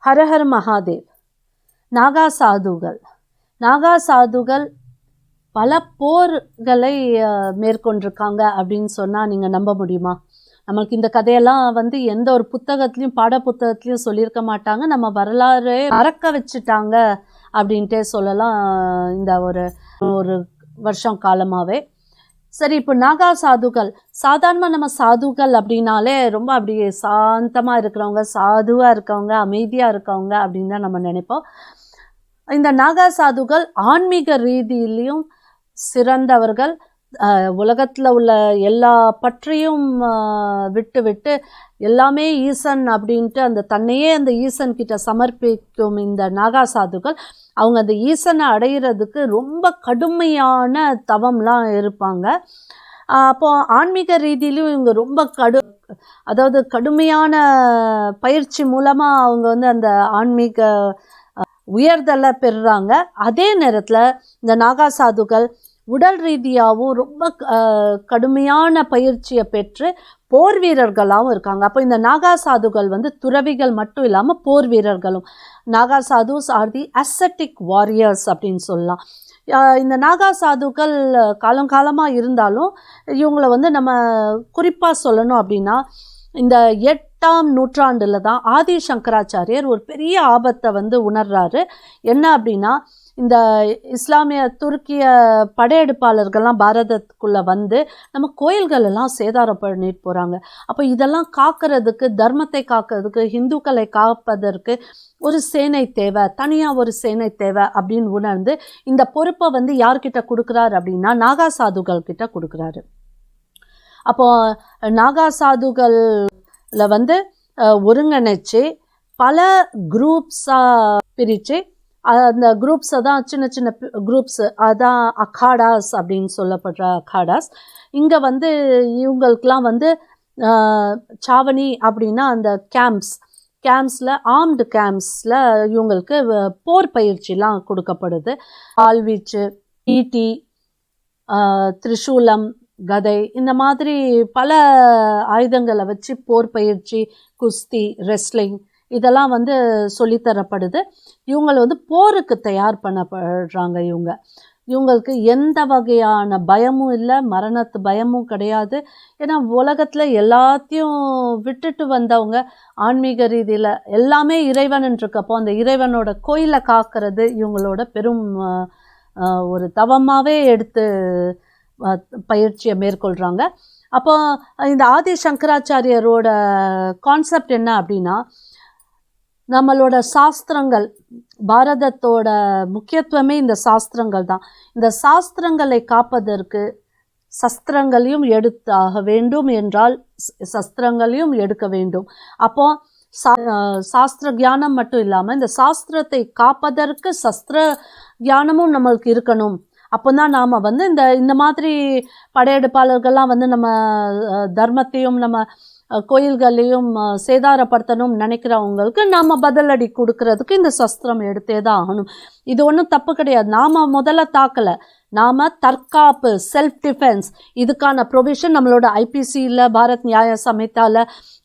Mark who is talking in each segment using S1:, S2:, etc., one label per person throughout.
S1: ஹரஹர் மகாதேவ். நாகா சாதுகள் பல போர்களை மேற்கொண்டிருக்காங்க அப்படின்னு சொன்னால் நீங்கள் நம்ப முடியுமா? நம்மளுக்கு இந்த கதையெல்லாம் எந்த ஒரு புத்தகத்துலேயும் பாட புத்தகத்துலேயும் சொல்லியிருக்க மாட்டாங்க. நம்ம வரலாறு மறக்க வச்சுட்டாங்க அப்படின்ட்டே சொல்லலாம் இந்த ஒரு வருஷம் காலமாகவே. சரி, இப்போ நாகா சாதுகள், சாதாரணமாக நம்ம சாதுகள் அப்படின்னாலே ரொம்ப அப்படியே சாந்தமாக இருக்கிறவங்க, சாதுவாக இருக்கவங்க, அமைதியாக இருக்கவங்க அப்படின்னு தான் நம்ம நினைப்போம். இந்த நாகா சாதுகள் ஆன்மீக ரீதியிலையும் சிறந்தவர்கள். உலகத்தில் உள்ள எல்லா பற்றியும் விட்டு எல்லாமே ஈசன் அப்படின்ட்டு அந்த தன்னையே அந்த ஈசன் கிட்ட சமர்ப்பிக்கும் இந்த நாகா சாதுகள் அவங்க அந்த ஈசனை அடையிறதுக்கு ரொம்ப கடுமையான தவம்லாம் இருப்பாங்க. அப்போது ஆன்மீக ரீதியிலும் இவங்க ரொம்ப அதாவது கடுமையான பயிற்சி மூலமாக அவங்க அந்த ஆன்மீக உயர்தலை பெறுறாங்க. அதே நேரத்தில் இந்த நாகா சாதுகள் உடல் ரீதியாகவும் ரொம்ப கடுமையான பயிற்சியை பெற்று போர் வீரர்களாகவும் இருக்காங்க. அப்போ இந்த நாகா சாதுகள் துறவிகள் மட்டும் இல்லாமல் போர் வீரர்களும். நாகா சாதுஸ் ஆர் தி அசெட்டிக் வாரியர்ஸ் அப்படின்னு சொல்லலாம். இந்த நாகா சாதுக்கள் காலங்காலமாக இருந்தாலும் இவங்களை நம்ம குறிப்பாக சொல்லணும் அப்படின்னா இந்த 8ஆம் நூற்றாண்டில் தான் ஆதி சங்கராச்சாரியர் ஒரு பெரிய ஆபத்தை உணர்றாரு. என்ன அப்படின்னா, இந்த இஸ்லாமிய துருக்கிய படையெடுப்பாளர்கள்லாம் பாரதத்துக்குள்ளே நம்ம கோயில்கள் எல்லாம் சேதாரம் பண்ணிட்டு போகிறாங்க. அப்போ இதெல்லாம் காக்கிறதுக்கு, தர்மத்தை காக்கிறதுக்கு, இந்துக்களை காப்பதற்கு ஒரு சேனை தேவை, தனியாக ஒரு சேனை தேவை அப்படின்னு உணர்ந்து இந்த பொறுப்பை யார்கிட்ட கொடுக்குறாரு அப்படின்னா நாகா சாதுகள் கிட்ட கொடுக்குறாரு. அப்போது நாகா சாதுகளில் ஒருங்கிணைச்சு பல குரூப்ஸாக பிரித்து அந்த குரூப்ஸை தான் சின்ன சின்ன குரூப்ஸு, அதான் அக்காடாஸ் அப்படின்னு சொல்லப்படுற அக்காடாஸ். இங்கே இவங்களுக்கெலாம் சாவணி அப்படின்னா அந்த கேம்ப்ஸில் ஆர்ம்டு கேம்ப்ஸில் இவங்களுக்கு போர் பயிற்சிலாம் கொடுக்கப்படுது. ஆள்வீச்சு, ஈட்டி, திரிசூலம், கதை, இந்த மாதிரி பல ஆயுதங்களை வச்சு போர் பயிற்சி, குஸ்தி, ரெஸ்லிங் இதெல்லாம் சொல்லித்தரப்படுது. இவங்களை போருக்கு தயார் பண்ணப்படுறாங்க. இவங்களுக்கு எந்த வகையான பயமும் இல்லை, மரணத்து பயமும் கிடையாது. ஏன்னா உலகத்தில் எல்லாத்தையும் விட்டுட்டு வந்தவங்க ஆன்மீக ரீதியில் எல்லாமே இறைவன்ன்றக்கப்போ அந்த இறைவனோட கோயிலை காக்கிறது இவங்களோட பெரும் ஒரு தவமாகவே எடுத்து பயிற்சியை மேற்கொள்கிறாங்க. அப்போ இந்த ஆதி சங்கராச்சாரியரோட கான்செப்ட் என்ன அப்படின்னா, நம்மளோட சாஸ்திரங்கள், பாரதத்தோட முக்கியத்துவமே இந்த சாஸ்திரங்கள் தான். இந்த சாஸ்திரங்களை காப்பதற்கு சஸ்திரங்களையும் எடுத்தாக வேண்டும் என்றால் சஸ்திரங்களையும் எடுக்க வேண்டும். அப்போ சாஸ்திர ஞானம் மட்டும் இல்லாமல் இந்த சாஸ்திரத்தை காப்பதற்கு சஸ்திர ஞானமும் நம்மளுக்கு இருக்கணும். அப்போ தான் நாம் இந்த மாதிரி படையெடுப்பாளர்கள்லாம் நம்ம தர்மத்தையும் நம்ம கோயில்களையும் சேதாரப்படுத்தணும் நினைக்கிறவங்களுக்கு நாம் பதிலடி கொடுக்கறதுக்கு இந்த சஸ்திரம் எடுத்தே தான் ஆகணும். இது ஒன்றும் தப்பு கிடையாது. நாம் முதல்ல தாக்கலை, நாம் தற்காப்பு, செல்ஃப் டிஃபென்ஸ், இதுக்கான ப்ரொவிஷன் நம்மளோட ஐபிசியில், பாரத் நியாய சமிதாவில்,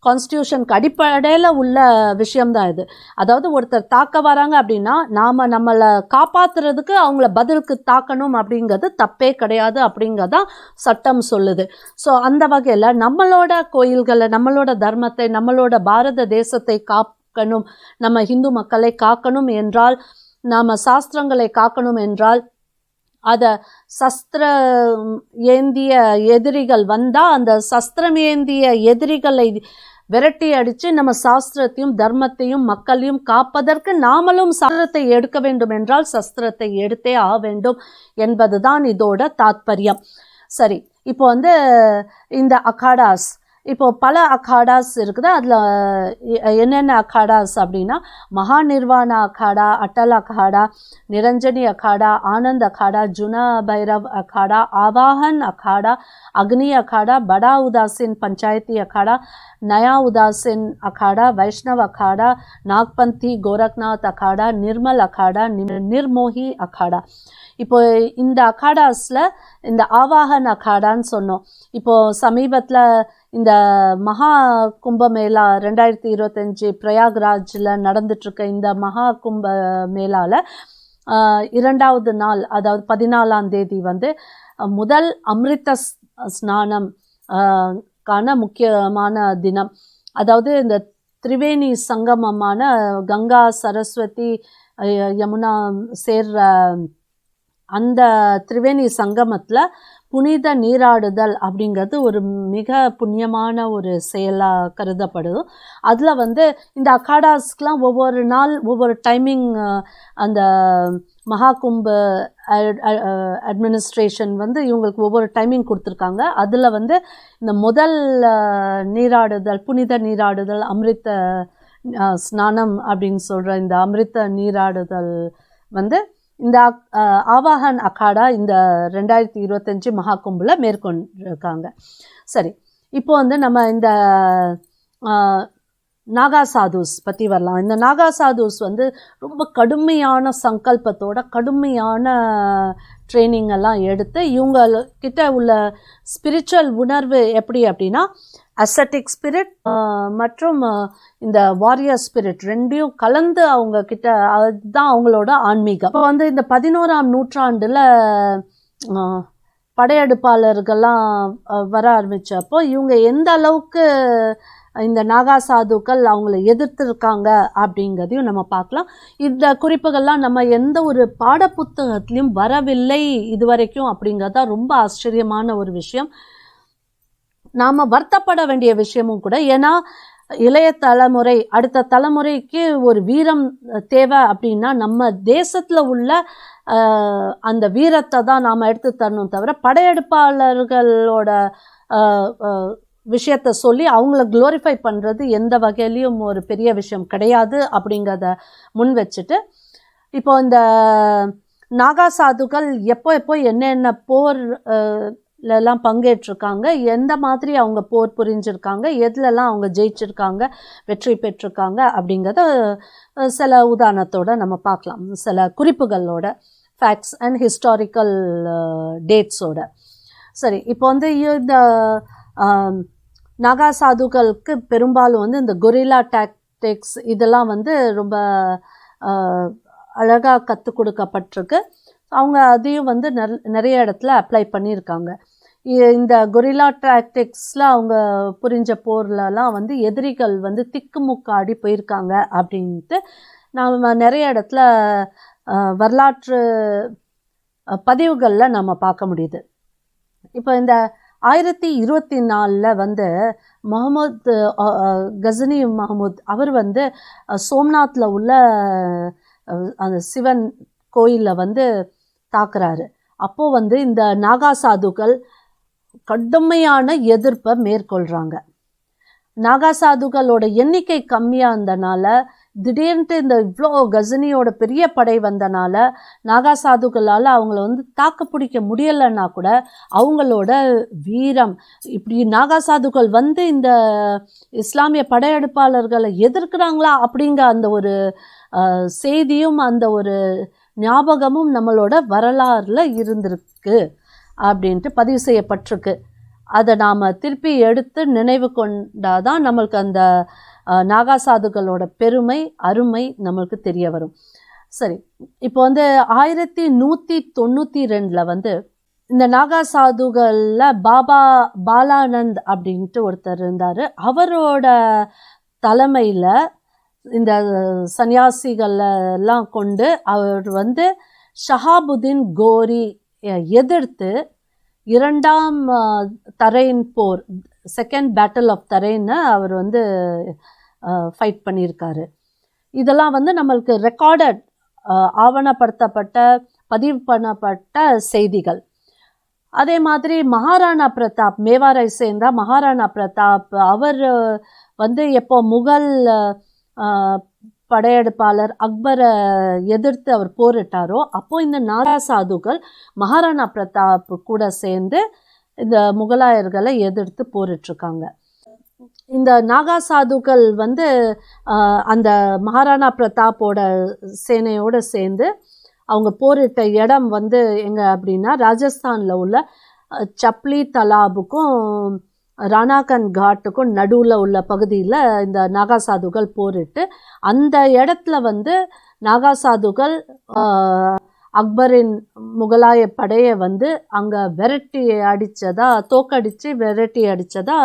S1: கான்ஸ்டியூஷனுக்கு அடிப்படையில் உள்ள விஷயம்தான் இது. அதாவது ஒருத்தர் தாக்க வராங்க அப்படின்னா நாம் நம்மளை காப்பாற்றுறதுக்கு அவங்கள பதிலுக்கு தாக்கணும் அப்படிங்கிறது தப்பே கிடையாது அப்படிங்கிறதான் சட்டம் சொல்லுது. ஸோ அந்த வகையில் நம்மளோட கோயில்களை, நம்மளோட தர்மத்தை, நம்மளோட பாரத தேசத்தை காக்கணும், நம்ம இந்து மக்களை காக்கணும் என்றால், நாம் சாஸ்திரங்களை காக்கணும் என்றால் அதை சஸ்திர ஏந்திய எதிரிகள் வந்தால் அந்த சஸ்திரம் ஏந்திய எதிரிகளை விரட்டி அடித்து நம்ம சாஸ்திரத்தையும் தர்மத்தையும் மக்களையும் காப்பதற்கு நாமளும் சாஸ்திரத்தை எடுக்க வேண்டும் என்றால் சஸ்திரத்தை எடுத்தே ஆக வேண்டும் என்பதுதான் இதோட தாத்பரியம். சரி, இப்போ இந்த அகாடாஸ், இப்போது பல அக்காடாஸ் இருக்குது. அதில் என்னென்ன அக்காடாஸ் அப்படின்னா மகா நிர்வாண அக்காடா, அட்டல் அக்காடா, நிரஞ்சனி அக்காடா, ஆனந்த் அக்காடா, ஜுனா பைரவ் அக்காடா, ஆவாஹன் அக்காடா, அக்னி அக்காடா, படா உதாசின் பஞ்சாயத்தி அக்காடா, நயா உதாசின் அக்காடா, வைஷ்ணவ் அக்காடா, நாக்பந்தி கோரக்நாத் அக்காடா, நிர்மல் அக்காடா, நிர்மோஹி அக்காடா. இப்போ இந்த அக்காடாஸில் இந்த ஆவாகன் அக்காடான்னு சொன்னோம். இப்போது சமீபத்தில் இந்த மகா கும்பமேளா 2025 பிரயாக்ராஜில் நடந்துட்டுருக்க இந்த மகா கும்ப மேளாவில் 2வது நாள், அதாவது 14ஆம் தேதி வந்து முதல் அமிர்த ஸ்நானம் கான முக்கியமான தினம். அதாவது இந்த திரிவேணி சங்கமமான கங்கா, சரஸ்வதி, யமுனா சேர்ற அந்த திரிவேணி சங்கமத்தில் புனித நீராடுதல் அப்படிங்கிறது ஒரு மிக புண்ணியமான ஒரு செயலாக கருதப்படுது. அதில் வந்து இந்த அக்காடாஸ்க்கெலாம் ஒவ்வொரு நாள் ஒவ்வொரு டைமிங் அந்த மகாகும்ப அட்மினிஸ்ட்ரேஷன் வந்து இவங்களுக்கு ஒவ்வொரு டைமிங் கொடுத்துருக்காங்க. அதில் வந்து இந்த முதல் நீராடுதல், புனித நீராடுதல், அமிர்த ஸ்நானம் அப்படின்னு சொல்கிற இந்த அமிர்த நீராடுதல் வந்து இந்த ஆவாகன் அக்காடா இந்த 2025 மகாகும்பில் மேற்கொண்டிருக்காங்க. சரி, இப்போ வந்து நம்ம இந்த நாகா சாதுஸ் பற்றி வரலாம். இந்த நாகா சாதுஸ் வந்து ரொம்ப கடுமையான சங்கல்பத்தோட கடுமையான ட்ரைனிங் எல்லாம் எடுத்து இவங்கக்கிட்ட உள்ள ஸ்பிரிச்சுவல் உணர்வு எப்படி அப்படின்னா அசட்டிக் ஸ்பிரிட் மற்றும் இந்த வாரியர் ஸ்பிரிட் ரெண்டையும் கலந்து அவங்க கிட்ட, அதுதான் அவங்களோட ஆன்மீகம். இப்போ வந்து இந்த 11ஆம் நூற்றாண்டில் படையெடுப்பாளர்கள்லாம் வர ஆரம்பித்தப்போ இவங்க எந்த அளவுக்கு இந்த நாகா சாதுக்கள் அவங்கள எதிர்த்துருக்காங்க அப்படிங்கிறதையும் நம்ம பார்க்கலாம். இந்த குறிப்புகள்லாம் நம்ம எந்த ஒரு பாடப்புத்தகத்திலையும் வரவில்லை இதுவரைக்கும் அப்படிங்கிறது தான் ரொம்ப ஆச்சரியமான ஒரு விஷயம். நாம் வருத்தப்பட வேண்டிய விஷயமும் கூட. ஏன்னா இளைய தலைமுறை, அடுத்த தலைமுறைக்கு ஒரு வீரம் தேவை அப்படின்னா நம்ம தேசத்தில் உள்ள அந்த வீரத்தை தான் நாம் எடுத்து தரணும் தவிர படையெடுப்பாளர்களோட விஷயத்தை சொல்லி அவங்கள க்ளோரிஃபை பண்ணுறது எந்த வகையிலையும் ஒரு பெரிய விஷயம் கிடையாது அப்படிங்கிறத முன் வச்சுட்டு, இப்போ இந்த நாகா சாதுக்கள் எப்போ என்னென்ன போர்லாம் பங்கேற்றிருக்காங்க, எந்த மாதிரி அவங்க போர் புரிஞ்சிருக்காங்க, எதுலலாம் அவங்க ஜெயிச்சிருக்காங்க, வெற்றி பெற்றிருக்காங்க அப்படிங்கிறத சில உதாரணத்தோடு நம்ம பார்க்கலாம். சில குறிப்புகளோட, ஃபேக்ட்ஸ் அண்ட் ஹிஸ்டாரிக்கல் டேட்ஸோட. சரி, இப்போ வந்து இந்த நாகா சாதுக்களுக்கு பெரும்பாலும் வந்து இந்த கொரில்லா டாக்டிக்ஸ் இதெல்லாம் வந்து ரொம்ப அழகாக கற்றுக் கொடுக்கப்பட்டிருக்கு. அவங்க அதையும் வந்து நிறைய இடத்துல அப்ளை பண்ணியிருக்காங்க. இந்த கொரில்லா டாக்டிக்ஸில் அவங்க புரிஞ்ச போர்லலாம் வந்து எதிரிகள் வந்து திக்குமுக்காடி போயிருக்காங்க அப்படின்ட்டு நாம் நிறைய இடத்துல வரலாற்று பதிவுகளில் நம்ம பார்க்க முடியுது. இப்போ இந்த 1024 வந்து முகமது கஜனி மஹமூத் அவர் வந்து சோம்நாத்தில் உள்ள அந்த சிவன் கோயிலில் வந்து தாக்குறாரு. அப்போது வந்து இந்த நாகா சாதுக்கள் கடுமையான எதிர்ப்பை மேற்கொள்கிறாங்க. நாகா சாதுகளோட எண்ணிக்கை கம்மியாக இருந்தனால, திடீர்னு இந்த இவ்வளோ கஜனியோட பெரிய படை வந்தனால நாகா சாதுக்களால் அவங்கள வந்து தாக்கு பிடிக்க முடியலைன்னா கூட அவங்களோட வீரம், இப்படி நாகா சாதுக்கள் வந்து இந்த இஸ்லாமிய படையெடுப்பாளர்களை எதிர்க்கிறாங்களா அப்படிங்கிற அந்த ஒரு செய்தியும் அந்த ஒரு ஞாபகமும் நம்மளோட வரலாறில் இருந்திருக்கு அப்படின்ட்டு பதிவு செய்யப்பட்டிருக்கு. அதை நாம் திருப்பி எடுத்து நினைவு கொண்டாதான் நம்மளுக்கு அந்த நாகா சாதுகளோட பெருமை, அருமை நம்மளுக்கு தெரிய வரும். சரி, இப்போ வந்து 1192 வந்து இந்த நாகா சாதுகளில் பாபா பாலானந்த் அப்படின்ட்டு ஒருத்தர் இருந்தார். அவரோட தலைமையில் இந்த சன்னியாசிகளெல்லாம் கொண்டு அவர் வந்து ஷஹாபுதீன் கோரி எதிர்த்து 2ஆம் தரைன் போர், செகண்ட் பேட்டில் ஆஃப் தரைன்னு அவர் வந்து ஃபைட் பண்ணியிருக்காரு. இதெல்லாம் வந்து நம்மளுக்கு ரெக்கார்டட், ஆவணப்படுத்தப்பட்ட, பதிவு பண்ணப்பட்ட செய்திகள். அதே மாதிரி மகாராணா பிரதாப், மேவாரை சேர்ந்த மகாராணா பிரதாப் அவர் வந்து எப்போ முகல் படையெடுப்பாளர் அக்பரை எதிர்த்து அவர் போரிட்டாரோ அப்போது இந்த நாகா சாதுக்கள் மகாராணா பிரதாப் கூட சேர்ந்து இந்த முகலாயர்களை எதிர்த்து போரிட்டிருக்காங்க. இந்த நாகா சாதுக்கள் வந்து அந்த மகாராணா பிரதாப்போட சேனையோடு சேர்ந்து அவங்க போரிட்ட இடம் வந்து எங்கே அப்படின்னா ராஜஸ்தானில் உள்ள சப்லி தலாபுக்கும் ராணாகன் காட்டுக்கும் நடுவில் உள்ள பகுதியில் இந்த நாகா சாதுகள் போரிட்டு அந்த இடத்துல வந்து நாகா சாதுகள் அக்பரின் முகலாய படையை வந்து அங்கே விரட்டி அடித்ததா தோக்கடித்து விரட்டி அடித்ததா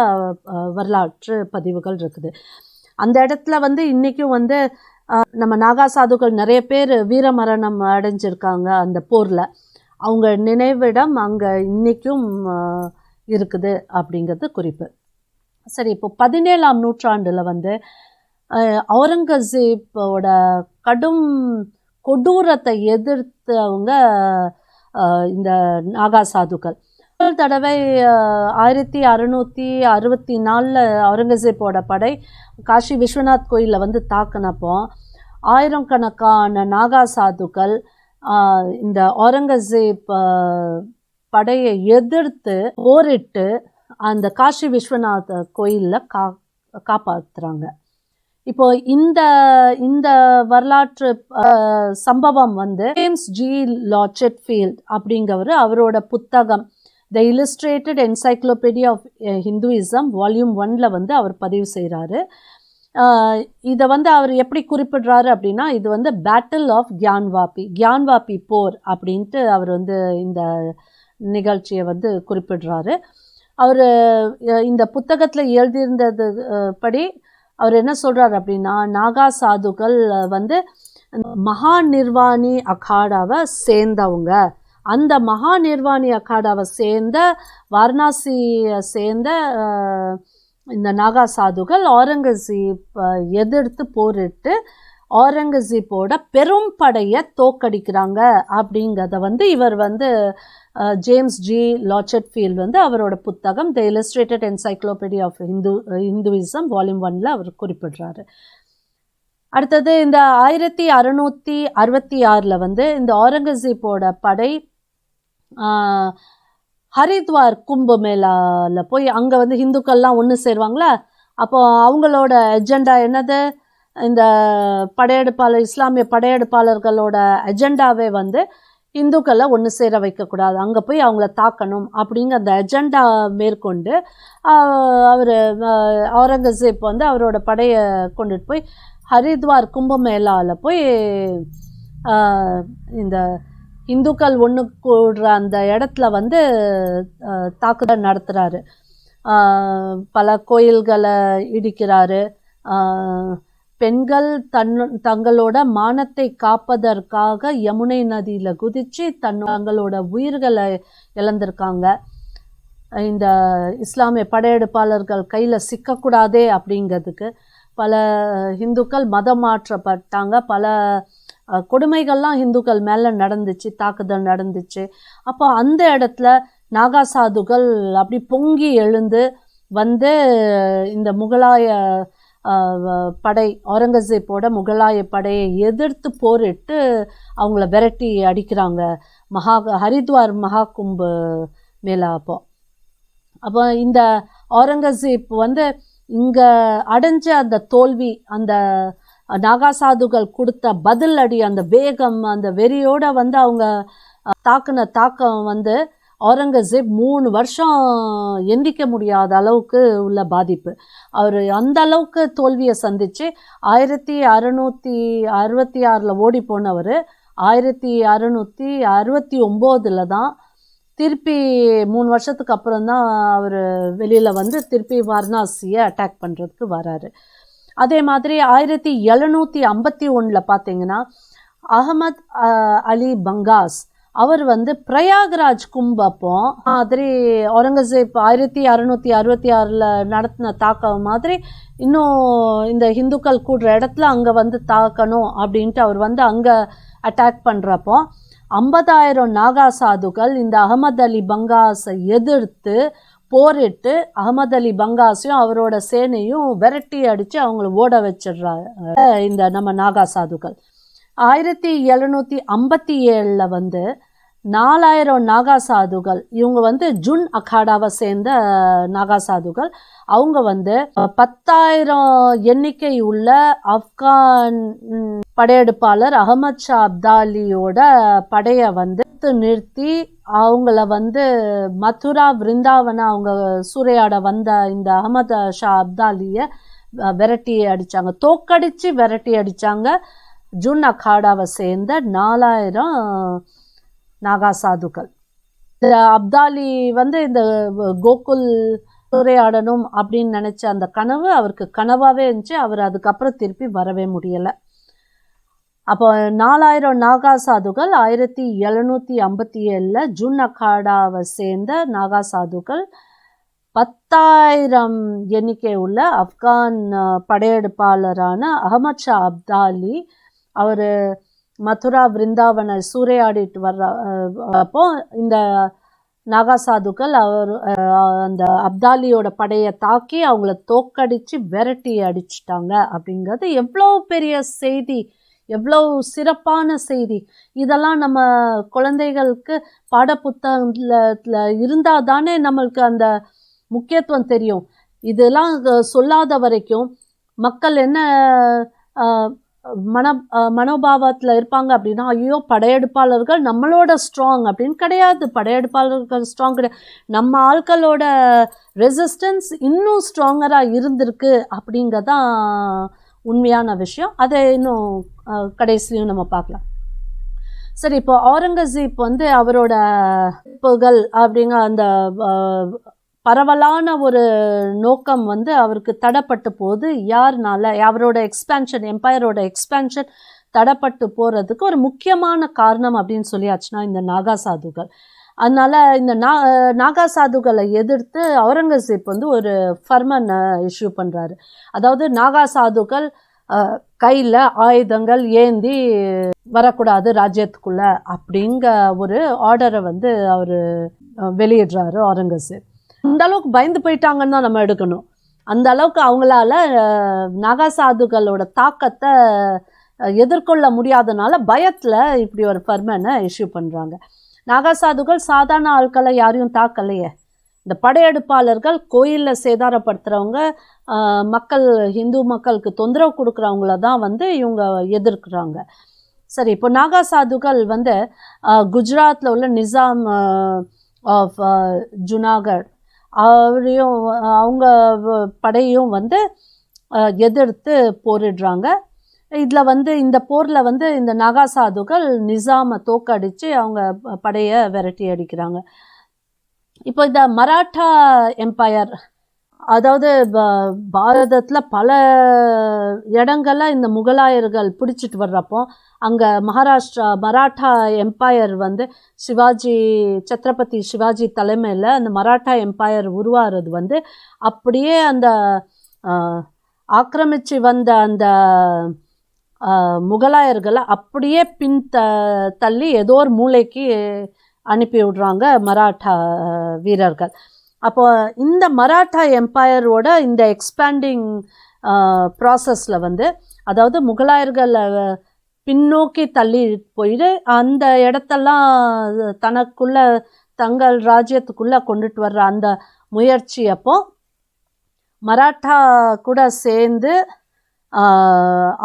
S1: வரலாற்று பதிவுகள் இருக்குது. அந்த இடத்துல வந்து இன்றைக்கும் வந்து நம்ம நாகா சாதுகள் நிறைய பேர் வீரமரணம் அடைஞ்சிருக்காங்க அந்த போரில். அவங்க நினைவிடம் அங்கே இன்றைக்கும் இருக்குது அப்படிங்கிறது குறிப்பு. சரி, இப்போ 17ஆம் நூற்றாண்டில் வந்து அவுரங்கசீப்போட கடும் கொடூரத்தை எதிர்த்து அவங்க இந்த நாகா சாதுக்கள் முதல் தடவை 1664 அவுரங்கசீப்போட படை காஷி விஸ்வநாத் கோயிலில் வந்து தாக்குனப்போ ஆயிரக்கணக்கான நாகா சாதுக்கள் இந்த அவுரங்கசீப் படையை எதிர்த்து போரிட்டு அந்த காஷி விஸ்வநாத் கோயிலில் காப்பாற்றுறாங்க. இப்போ இந்த வரலாற்று சம்பவம் வந்து ஜேம்ஸ் ஜி லாச்செட்ஃபீல்ட் அப்படிங்கிறவர் அவரோட புத்தகம் the illustrated encyclopedia of Hinduism volume 1 வந்து அவர் பதிவு செய்கிறாரு. இதை வந்து அவர் எப்படி குறிப்பிடுறாரு அப்படின்னா, இது வந்து பேட்டில் ஆஃப் கியான்வாபி போர் அப்படின்ட்டு அவர் வந்து இந்த நிகழ்ச்சியை வந்து குறிப்பிடுறாரு. அவர் இந்த புத்தகத்தில் எழுதியிருந்தது படி அவர் என்ன சொல்கிறார் அப்படின்னா, நாகா சாதுகள் வந்து மகா நிர்வாணி அகாடாவை சேர்ந்தவங்க. அந்த மகா நிர்வாணி அகாடாவை சேர்ந்த வாரணாசியை சேர்ந்த இந்த நாகா சாதுகள் அவுரங்கசீப் எதிர்த்து போரிட்டு அவுரங்கசீப்போட பெரும் படையை தோக்கடிக்கிறாங்க அப்படிங்கிறத வந்து இவர் வந்து ஜேம்ஸ் ஜி லாச்செட்ஃபீல்ட் வந்து அவரோட புத்தகம் the illustrated encyclopedia of Hinduism volume 1 அவர் குறிப்பிடுறாரு. அடுத்தது இந்த 1666 வந்து இந்த அவுரங்கசீப்போட படை ஹரித்வார் கும்ப மேளாவில் போய் அங்கே வந்து ஹிந்துக்கள்லாம் ஒன்று சேருவாங்களா. அப்போ அவங்களோட எஜெண்டா என்னது, இந்த படையெடுப்பாளர் இஸ்லாமிய படையெடுப்பாளர்களோட எஜெண்டாவே வந்து இந்துக்களை ஒன்று சேர வைக்கக்கூடாது, அங்கே போய் அவங்கள தாக்கணும் அப்படிங்கிற அந்த எஜெண்டா மேற்கொண்டு அவர் அவுரங்கசீப் வந்து அவரோட படையை கொண்டுட்டு போய் ஹரித்வார் கும்பமேளாவில் போய் இந்த இந்துக்கள் ஒன்று கூடுற அந்த இடத்துல வந்து தாக்குதல் நடத்துகிறாரு. பல கோயில்களை இடிக்கிறாரு. பெண்கள் தங்களோட மானத்தை காப்பதற்காக யமுனை நதியில் குதித்து தங்களோட உயிர்களை இழந்திருக்காங்க. இந்த இஸ்லாமிய படையெடுப்பாளர்கள் கையில் சிக்கக்கூடாதே அப்படிங்கிறதுக்கு பல இந்துக்கள் மதம் மாற்றப்பட்டாங்க. பல கொடுமைகள்லாம் இந்துக்கள் மேலே நடந்துச்சு, தாக்குதல் நடந்துச்சு. அப்போ அந்த இடத்துல நாகா சாதுகள் அப்படி பொங்கி எழுந்து வந்து இந்த முகலாய படை அவுரங்கசீப்போட முகலாய படையை எதிர்த்து போரிட்டு அவங்கள விரட்டி அடிக்கிறாங்க ஹரித்வார் மகா கும்பு மேலா. அப்போ இந்த அவுரங்கசீப் வந்து இங்கே அடைஞ்ச அந்த தோல்வி, அந்த நாகா சாதுகள் கொடுத்த பதில் அடி, அந்த வேகம், அந்த வெறியோட வந்து அவங்க தாக்குன தாக்கம் வந்து அவுரங்கசீப் 3 வருஷம் எந்திக்க முடியாத அளவுக்கு உள்ள பாதிப்பு. அவர் அந்த அளவுக்கு தோல்வியை சந்தித்து 1666 ஓடி போனவர் 1669 தான் திருப்பி 3 வருஷத்துக்கு அப்புறம் தான் அவர் வெளியில் வந்து திருப்பி வாரணாசியை அட்டாக் பண்ணுறதுக்கு வராரு. அதே மாதிரி 1751 பார்த்தீங்கன்னா அகமத் அலி பங்காஸ் அவர் வந்து பிரயாக்ராஜ் கும்பப்போ மாதிரி அவுரங்கசீப் 1666 நடத்தின தாக்கம் மாதிரி இன்னும் இந்த இந்துக்கள் கூடுற இடத்துல அங்கே வந்து தாக்கணும் அப்படின்ட்டு அவர் வந்து அங்கே அட்டாக் பண்ணுறப்போ 50,000 நாகா சாதுகள் இந்த அகமது அலி பங்காஸை எதிர்த்து போரிட்டு அகமது அலி பங்காஸையும் அவரோட சேனையும் விரட்டி அடித்து அவங்கள ஓட வச்சிடுறாங்க இந்த நம்ம நாகா சாதுகள். 1757 வந்து 4000 நாகா சாதுகள், இவங்க வந்து ஜுன் அகாடாவை சேர்ந்த நாகா சாதுகள், அவங்க வந்து 10,000 எண்ணிக்கை உள்ள ஆப்கான் படையெடுப்பாளர் அகமது ஷா அப்தாலியோட படையை வந்து தடுத்து நிறுத்தி அவங்கள வந்து மதுரா விருந்தாவன அவங்க சூறையாட வந்த இந்த அகமது ஷா அப்தாலியை விரட்டி அடித்தாங்க, தோக்கடித்து விரட்டி அடித்தாங்க. ஜுன் அகாடாவை சேர்ந்த 4000 நாகா சாதுக்கள். இந்த அப்தாலி வந்து இந்த கோகுல் சூறையாடணும் அப்படின்னு நினச்ச அந்த கனவு அவருக்கு கனவாகவே இருந்துச்சு. அவர் அதுக்கப்புறம் திருப்பி வரவே முடியலை. அப்போ 4000 நாகா சாதுக்கள் 1757 ஜுன் அகாடாவை சேர்ந்த நாகா சாதுக்கள் 10,000 எண்ணிக்கை உள்ள ஆப்கான் படையெடுப்பாளரான அகமது ஷா அப்தாலி அவர் மதுரா விருந்தாவனை சூறையாடிட்டு அப்போ இந்த நாகா சாதுக்கள் அந்த அப்தாலியோட படையை தாக்கி அவங்கள தோக்கடிச்சு விரட்டி அடிச்சிட்டாங்க. அப்படிங்கிறது எவ்வளோ பெரிய செய்தி, எவ்வளோ சிறப்பான செய்தி. இதெல்லாம் நம்ம குழந்தைகளுக்கு பாடப்புத்தகத்தில் இருந்தால் தானே நம்மளுக்கு அந்த முக்கியத்துவம் தெரியும். இதெல்லாம் சொல்லாத வரைக்கும் மக்கள் என்ன மனோபாவத்தில் இருப்பாங்க அப்படின்னா, ஐயோ படையெடுப்பாளர்கள் நம்மளோட ஸ்ட்ராங் அப்படின்னு. கிடையாது, படையெடுப்பாளர்கள் ஸ்ட்ராங் கிடையாது, நம்ம ஆட்களோட ரெசிஸ்டன்ஸ் இன்னும் ஸ்ட்ராங்கராக இருந்திருக்கு அப்படிங்கிறதான் உண்மையான விஷயம். அதை இன்னும் கடைசிலையும் நம்ம பார்க்கலாம். சரி, இப்போ அவுரங்கசீப் வந்து அவரோட புகழ் அப்படிங்கிற அந்த பரவலான ஒரு நோக்கம் வந்து அவருக்கு தடப்பட்டு போது யாருனால, அவரோட எக்ஸ்பேன்ஷன், எம்பையரோட எக்ஸ்பேன்ஷன் தடப்பட்டு போகிறதுக்கு ஒரு முக்கியமான காரணம் அப்படின்னு சொல்லியாச்சுன்னா இந்த நாகா சாதுகள். அதனால் இந்த நாகா சாதுகளை எதிர்த்து அவுரங்கசீப் வந்து ஒரு ஃபர்மன் இஷ்யூ பண்ணுறாரு. அதாவது நாகா சாதுகள் கையில் ஆயுதங்கள் ஏந்தி வரக்கூடாது ராஜ்யத்துக்குள்ள அப்படிங்கிற ஒரு ஆர்டரை வந்து அவர் வெளியிடுறாரு அவுரங்கசீப். அந்த அளவுக்கு பயந்து போயிட்டாங்கன்னு தான் நம்ம எடுக்கணும். அந்த அளவுக்கு அவங்களால நாகா சாதுகளோட தாக்கத்தை எதிர்கொள்ள முடியாதனால பயத்தில் இப்படி ஒரு ஃபர்மனை இஷ்யூ பண்ணுறாங்க. நாகா சாதுகள் சாதாரண ஆட்களை யாரையும் தாக்கலையே. இந்த படையெடுப்பாளர்கள், கோயிலில் சேதாரப்படுத்துகிறவங்க, மக்கள், இந்து மக்களுக்கு தொந்தரவு கொடுக்குறவங்கள தான் வந்து இவங்க எதிர்க்கிறாங்க. சரி, இப்போ நாகா சாதுகள் வந்து குஜராத்தில் உள்ள நிசாம் ஆஃப் ஜுனாகட் அவரையும் அவங்க படையும் வந்து எதிர்த்து போரிடுறாங்க. இதில் வந்து இந்த போரில் வந்து இந்த நாகா சாதுகள் நிசாமை தோக்கடித்து அவங்க படையை விரட்டி அடிக்கிறாங்க. இப்போ இந்த மராட்டா எம்பையர், அதாவது பாரதத்தில் பல இடங்களில் இந்த முகலாயர்கள் பிடிச்சிட்டு வர்றப்போ அங்கே மராட்டா எம்பையர் வந்து சத்ரபதி சிவாஜி தலைமையில் அந்த மராட்டா எம்பையர் உருவாகிறது வந்து அப்படியே அந்த ஆக்கிரமித்து வந்த அந்த முகலாயர்களை அப்படியே தள்ளி ஏதோ ஒரு மூளைக்கு அனுப்பி விடுறாங்க மராட்டா வீரர்கள். அப்போ இந்த மராட்டா எம்பையரோட இந்த எக்ஸ்பேண்டிங் ப்ராசஸில் வந்து, அதாவது முகலாயர்களை பின்னோக்கி தள்ளி போயிட்டு அந்த இடத்தெல்லாம் தனக்குள்ள தங்கள் ராஜ்யத்துக்குள்ளே கொண்டுட்டு வர்ற அந்த முயற்சி அப்போ மராட்டா கூட சேர்ந்து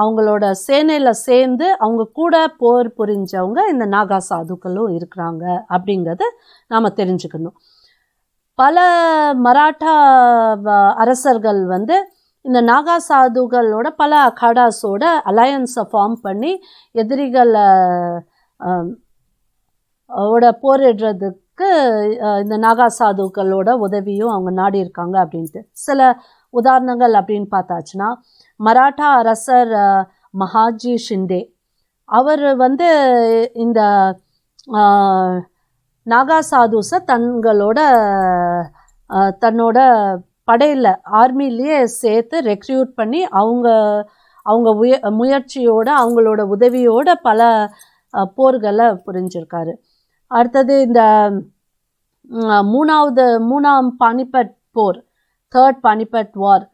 S1: அவங்களோட சேனையில் சேர்ந்து அவங்க கூட போர் புரிஞ்சவங்க இந்த நாகா சாதுக்களும் இருக்கிறாங்க அப்படிங்கிறத நாம் தெரிஞ்சுக்கணும். பல மராட்டா அரசர்கள் வந்து இந்த நாகா சாதுகளோட பல அகாடாஸோட அலையன்ஸை ஃபார்ம் பண்ணி எதிரிகளை போரிடுறதுக்கு இந்த நாகா சாதுக்களோட உதவியும் அவங்க நாடி இருக்காங்க அப்படின்ட்டு சில உதாரணங்கள் அப்படின்னு பார்த்தாச்சுன்னா, மராட்டா அரசர் மகாஜி ஷிண்டே அவர் வந்து இந்த நாகா சாதுஸை தன்னோட படையில் ஆர்மிலேயே சேர்த்து ரெக்ரூட் பண்ணி அவங்க முயற்சியோட அவங்களோட உதவியோட பல போர்களை புரிஞ்சிருக்காரு. அடுத்தது இந்த மூணாம் பானிபட் போர், தேர்ட் பானிபட் வார்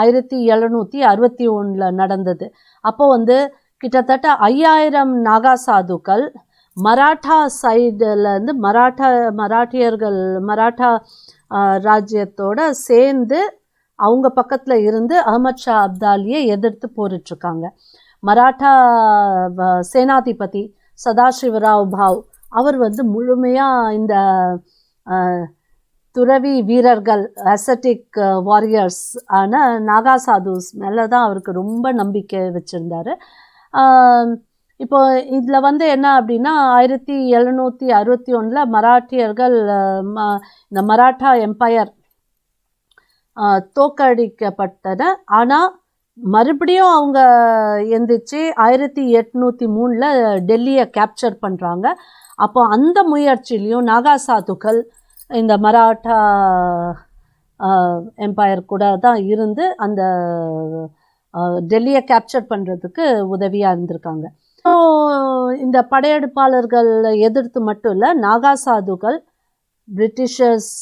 S1: 1761 நடந்தது. அப்போ வந்து கிட்டத்தட்ட 5000 நாகா சாதுக்கள் மராட்டா சைடுலேருந்து மராட்டா ராஜ்யத்தோட சேர்ந்து அவங்க பக்கத்தில் இருந்து அகமது ஷா அப்தாலியை எதிர்த்து போரிட்டுருக்காங்க. மராட்டா சேனாதிபதி சதாசிவராவ் பாவ் அவர் வந்து முழுமையாக இந்த துறவி வீரர்கள் அசட்டிக் வாரியர்ஸ் ஆன நாகா சாதுஸ் மேலே தான் அவருக்கு ரொம்ப நம்பிக்கை வச்சுருந்தார். இப்போ இதில் வந்து என்ன அப்படின்னா 1761 மராட்டியர்கள் இந்த மராட்டா எம்பையர் தோற்கடிக்கப்பட்டன. ஆனால் மறுபடியும் அவங்க எந்திரிச்சு 1803 டெல்லியை கேப்சர் பண்ணுறாங்க. அப்போ அந்த முயற்சியிலையும் நாகா சாதுக்கள் இந்த மராட்டா எம்பையர் கூட தான் இருந்து அந்த டெல்லியை கேப்சர் பண்ணுறதுக்கு உதவியாக இருந்திருக்காங்க. ஸோ இந்த படையெடுப்பாளர்கள் எதிர்த்து மட்டும் இல்லை, நாகா சாதுக்கள் பிரிட்டிஷர்ஸ்,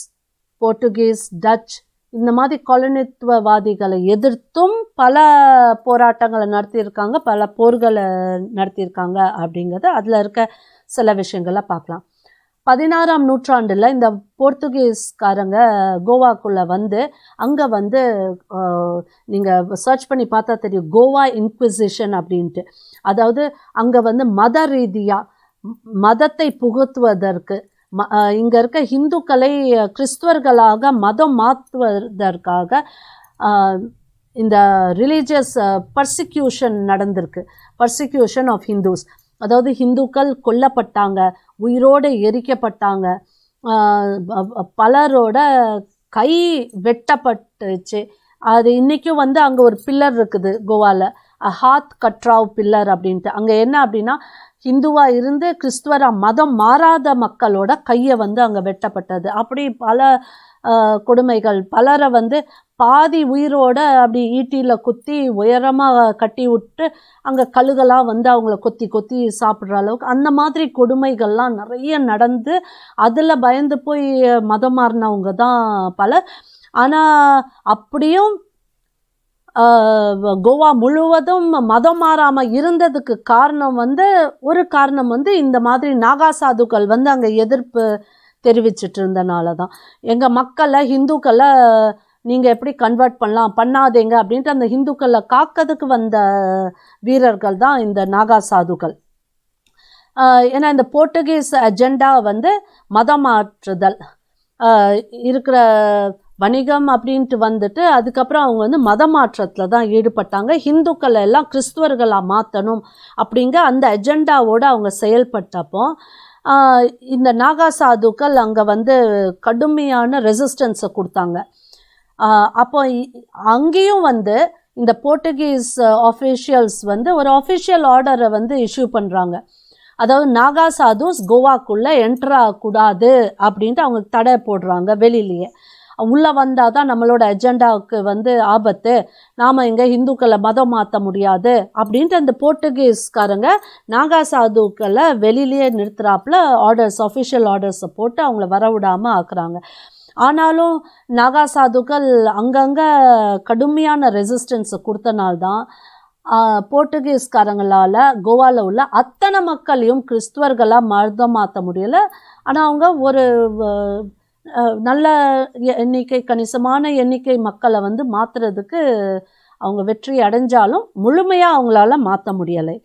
S1: போர்ச்சுகீஸ், டச் இந்த மாதிரி காலனித்துவவாதிகளை எதிர்த்தும் பல போராட்டங்களை நடத்தியிருக்காங்க, பல போர்களை நடத்தியிருக்காங்க அப்படிங்கிறது அதில் இருக்க சில விஷயங்களை பார்க்கலாம். 16ஆம் நூற்றாண்டில் இந்த போர்த்துகீஸ்காரங்க கோவாக்குள்ளே வந்து அங்கே வந்து நீங்கள் சர்ச் பண்ணி பார்த்தா தெரியும், கோவா இன்க்விசிஷன் அப்படின்ட்டு. அதாவது அங்கே வந்து மத ரீதியாக மதத்தை புகுத்துவதற்கு இங்கே இருக்க இந்துக்களை கிறிஸ்துவர்களாக மதம் மாற்றுவதற்காக இந்த ரிலீஜியஸ் பர்சிக்யூஷன் நடந்திருக்கு. பர்சிக்யூஷன் ஆஃப் ஹிந்துஸ், அதாவது ஹிந்துக்கள் கொல்லப்பட்டாங்க, உயிரோடு எரிக்கப்பட்டாங்க, பலரோட கை வெட்டப்பட்டுச்சு. அது இன்றைக்கும் வந்து அங்கே ஒரு பில்லர் இருக்குது கோவாவில், ஹாத் கட்ராவ் பில்லர் அப்படின்ட்டு. அங்கே என்ன அப்படின்னா, ஹிந்துவாக இருந்து கிறிஸ்துவராக மதம் மாறாத மக்களோட கையை வந்து அங்கே வெட்டப்பட்டது. அப்படி பல கொடுமைகள், பலரை வந்து பாதி உயிரோட அப்படி ஈட்டியில் குத்தி உயரமாக கட்டி விட்டு அங்கே கழுகெல்லாம் வந்து அவங்கள கொத்தி கொத்தி சாப்பிட்ற அளவுக்கு அந்த மாதிரி கொடுமைகள்லாம் நிறைய நடந்து அதில் பயந்து போய் மதம் மாறினவங்க தான் பலர். ஆனால் அப்படியும் கோவா முழுவதும் மதம் மாறாமல் இருந்ததுக்கு காரணம் வந்து ஒரு காரணம் வந்து இந்த மாதிரி நாகா சாதுக்கள் வந்து அங்கே எதிர்ப்பு தெரிவிச்சிட்டு இருந்தனால தான். எங்கள் மக்களை ஹிந்துக்களை நீங்கள் எப்படி கன்வெர்ட் பண்ணாதீங்க அப்படின்ட்டு அந்த ஹிந்துக்களை காக்கிறதுக்கு வந்த வீரர்கள் தான் இந்த நாகா சாதுக்கள். ஏன்னா இந்த போர்ச்சுகீஸ் அஜெண்டா வந்து மதம் மாற்றுதல் இருக்கிற வணிகம் அப்படின்ட்டு வந்துட்டு அதுக்கப்புறம் அவங்க வந்து மத மாற்றத்தில் தான் ஈடுபட்டாங்க. ஹிந்துக்களை எல்லாம் கிறிஸ்துவர்களாக மாற்றணும் அப்படிங்கிற அந்த அஜெண்டாவோடு அவங்க செயல்பட்டப்போ இந்த நாகா சாதுக்கள் அங்கே வந்து கடுமையான ரெசிஸ்டன்ஸை கொடுத்தாங்க. அப்போ அங்கேயும் வந்து இந்த போர்ச்சுகீஸ் ஆஃபீஷியல்ஸ் வந்து ஒரு ஆஃபிஷியல் ஆர்டரை வந்து இஷ்யூ பண்ணுறாங்க. அதாவது நாகா சாதுஸ் கோவாக்குள்ளே என்ட்ரு ஆகக்கூடாது அப்படின்ட்டு அவங்க தடை போடுறாங்க. வெளியிலேயே உள்ளே வந்தால் தான் நம்மளோட அஜெண்டாவுக்கு வந்து ஆபத்து, நாம் இங்கே ஹிந்துக்களை மதம் மாற்ற முடியாது அப்படின்ட்டு அந்த போர்ச்சுகீஸ்காரங்க நாகா சாதுக்களை வெளியிலேயே நிறுத்துறாப்புல ஆர்டர்ஸ், ஆஃபிஷியல் ஆர்டர்ஸை போட்டு அவங்கள வரவிடாமல் ஆக்குறாங்க. ஆனாலும் நாகா சாதுக்கள் அங்கங்கே கடுமையான ரெசிஸ்டன்ஸை கொடுத்தனால்தான் போர்ச்சுகீஸ்காரங்களால் கோவாவில் உள்ள அத்தனை மக்களையும் கிறிஸ்துவர்களாக மதம் மாற்ற முடியலை. ஆனால் அவங்க ஒரு நல்ல எண்ணிக்கை, கணிசமான எண்ணிக்கை மக்களை வந்து மாற்றுறதுக்கு அவங்க வெற்றி அடைஞ்சாலும் முழுமையாக அவங்களால மாற்ற முடியலை.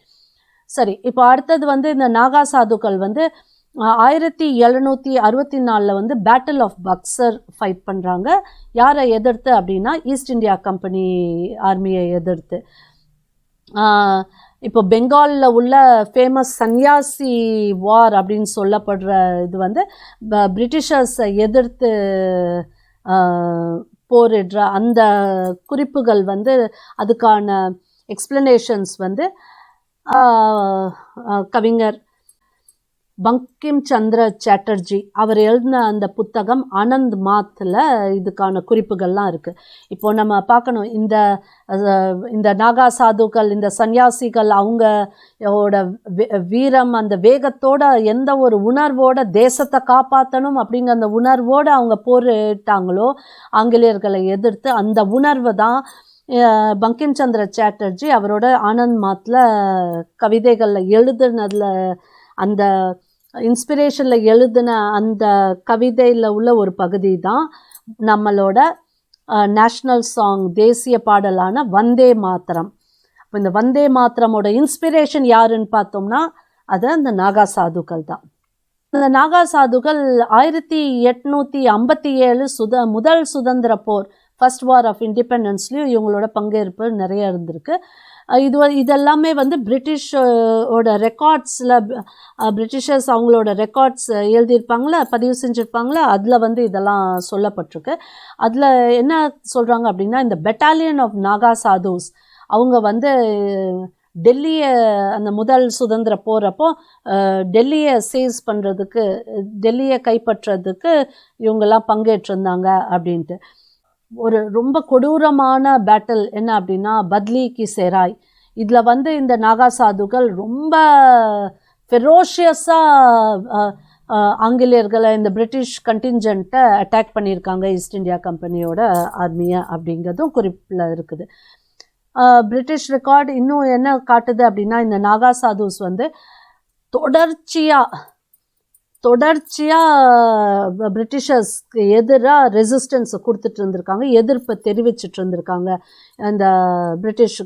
S1: சரி, இப்போ அடுத்தது வந்து இந்த நாகா சாதுக்கள் வந்து 1764 வந்து பேட்டில் ஆஃப் பக்சர் ஃபைட் பண்ணுறாங்க. யாரை எதிர்த்து அப்படின்னா ஈஸ்ட் இந்தியா கம்பெனி ஆர்மியை எதிர்த்து. இப்போ பெங்காலில் உள்ள ஃபேமஸ் சன்யாசி வார் அப்படின்னு சொல்லப்படுற இது வந்து பிரிட்டிஷர்ஸை எதிர்த்து போரிடுற அந்த குறிப்புகள் வந்து அதுக்கான எக்ஸ்பிளனேஷன்ஸ் வந்து கவிஞர் பங்கிம் சந்திர சாட்டர்ஜி அவர் எழுதின அந்த புத்தகம் ஆனந்த் மாத்தில் இதுக்கான குறிப்புகள்லாம் இருக்குது. இப்போது நம்ம பார்க்கணும், இந்த நாகா சாதுக்கள், இந்த சன்னியாசிகள் அவங்களோட வீரம், அந்த வேகத்தோட, எந்த ஒரு உணர்வோட தேசத்தை காப்பாற்றணும் அப்படிங்கிற அந்த உணர்வோடு அவங்க போரிட்டாங்களோ ஆங்கிலேயர்களை எதிர்த்து, அந்த உணர்வு தான் பங்கிம் சந்திர சாட்டர்ஜி அவரோட ஆனந்த் மாத்தில் கவிதைகளில் எழுதுனதில் அந்த இன்ஸ்பிரேஷனில் எழுதின அந்த கவிதையில் உள்ள ஒரு பகுதி தான் நம்மளோட நேஷ்னல் சாங், தேசிய பாடலான வந்தே மாத்திரம். இப்போ இந்த வந்தே மாத்திரமோட இன்ஸ்பிரேஷன் யாருன்னு பார்த்தோம்னா அது அந்த நாகா சாதுக்கள் தான். இந்த நாகா சாதுகள் 1857 முதல் சுதந்திர போர், ஃபர்ஸ்ட் வார் ஆஃப் இண்டிபெண்டன்ஸ்லேயும் இவங்களோட பங்கேற்பு நிறைய இருந்திருக்கு. இதெல்லாமே வந்து பிரிட்டிஷோட ரெக்கார்ட்ஸில், பிரிட்டிஷர்ஸ் அவங்களோட ரெக்கார்ட்ஸ் எழுதியிருப்பாங்களா, பதிவு செஞ்சுருப்பாங்களா, அதில் வந்து இதெல்லாம் சொல்லப்பட்டிருக்கு. அதில் என்ன சொல்கிறாங்க அப்படின்னா, இந்த பெட்டாலியன் ஆஃப் நாகா சாதுஸ் அவங்க வந்து டெல்லியை, அந்த முதல் சுதந்திர போகிறப்போ டெல்லியை சீஸ் பண்ணுறதுக்கு, டெல்லியை கைப்பற்றுறதுக்கு இவங்கெல்லாம் பங்கேற்றிருந்தாங்க அப்படின்ட்டு. ஒரு ரொம்ப கொடூரமான பேட்டில் என்ன அப்படின்னா பத்லி கி செராய். இதில் வந்து இந்த நாகா சாதுகள் ரொம்ப ஃபெரோஷியஸாக ஆங்கிலேயர்களை, இந்த பிரிட்டிஷ் கண்டின்ஜென்ட்டை அட்டாக் பண்ணியிருக்காங்க, ஈஸ்ட் இந்தியா கம்பெனியோட ஆர்மியை அப்படிங்கிறதும் குறிப்பில் இருக்குது. பிரிட்டிஷ் ரெக்கார்டு இன்னும் என்ன காட்டுது அப்படின்னா, இந்த நாகா சாதுஸ் வந்து தொடர்ச்சியாக பிரிட்டிஷர்ஸ்க்கு எதிராக ரெசிஸ்டன்ஸை கொடுத்துட்டு இருந்திருக்காங்க, எதிர்ப்பை தெரிவிச்சிட்டு இருந்திருக்காங்க அந்த பிரிட்டிஷ்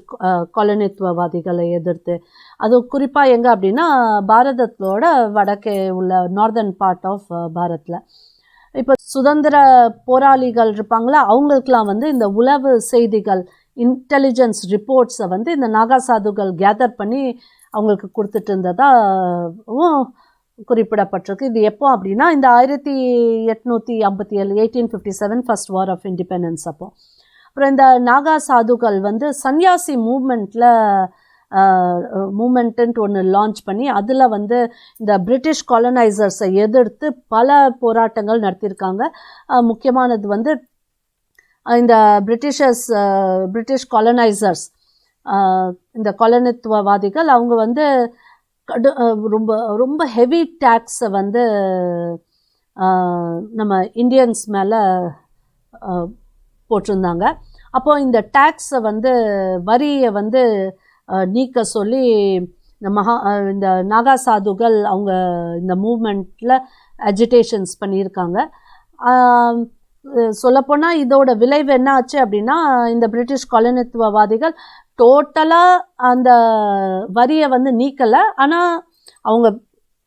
S1: காலனித்துவவாதிகளை எதிர்த்து. அது குறிப்பாக எங்கே அப்படின்னா பாரதத்தோட வடக்கே உள்ள நார்தர்ன் பார்ட் ஆஃப் பாரத்தில். இப்போ சுதந்திர போராளிகள் இருப்பாங்களா, அவங்களுக்கெல்லாம் வந்து இந்த உளவு செய்திகள், இன்டெலிஜென்ஸ் ரிப்போர்ட்ஸை வந்து இந்த நாகா சாதுகள் கேதர் பண்ணி அவங்களுக்கு கொடுத்துட்டு இருந்ததாகவும் குறிப்பிடப்பட்டிருக்கு. இது எப்போ அப்படின்னா இந்த 1857 1857 ஃபர்ஸ்ட் வார் ஆஃப் இண்டிபெண்டன்ஸ் அப்போ. அப்புறம் இந்த நாகா சாதுகள் வந்து சன்யாசி மூமெண்ட்டுன்ட்டு ஒன்று லான்ச் பண்ணி அதில் வந்து இந்த பிரிட்டிஷ் காலனைசர்ஸை எதிர்த்து பல போராட்டங்கள் நடத்தியிருக்காங்க. முக்கியமானது வந்து இந்த பிரிட்டிஷ் காலனைசர்ஸ், இந்த காலனித்துவவாதிகள் அவங்க வந்து ரொம்ப ரொம்ப ஹெவி டேக்ஸை வந்து நம்ம இந்தியன்ஸ் மேலே போட்டிருந்தாங்க. அப்போது இந்த டேக்ஸை வந்து வரியை வந்து நீக்க சொல்லி இந்த நாகா சாதுகள் அவங்க இந்த மூமெண்ட்டில் அஜிடேஷன்ஸ் பண்ணியிருக்காங்க. சொல்லப்போனால் இதோட விளைவு என்ன ஆச்சு அப்படின்னா, இந்த பிரிட்டிஷ் காலனித்துவவாதிகள் டோட்டலாக அந்த வரியை வந்து நீக்கலை, ஆனால் அவங்க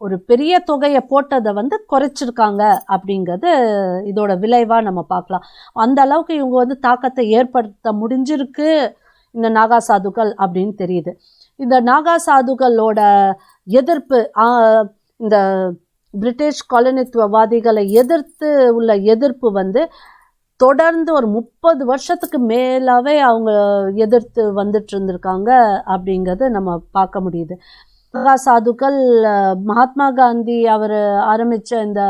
S1: ஒரு பெரிய தொகையை போட்டதை வந்து குறைச்சிருக்காங்க அப்படிங்கிறது இதோட விளைவாக நம்ம பார்க்கலாம். அந்த அளவுக்கு இவங்க வந்து தாக்கத்தை ஏற்படுத்த முடிஞ்சிருக்கு இந்த நாகா சாதுகள் அப்படின்னு தெரியுது. இந்த நாகா சாதுகளோட எதிர்ப்பு, இந்த பிரிட்டிஷ் காலனித்துவவாதிகளை எதிர்த்து உள்ள எதிர்ப்பு வந்து தொடர்ந்து ஒரு 30 வருஷத்துக்கு மேலாவே அவங்க எதிர்த்து வந்துட்டு இருந்திருக்காங்க அப்படிங்கிறது நம்ம பார்க்க முடியுது. நாகா சாதுக்கள் மகாத்மா காந்தி அவர் ஆரம்பித்த இந்த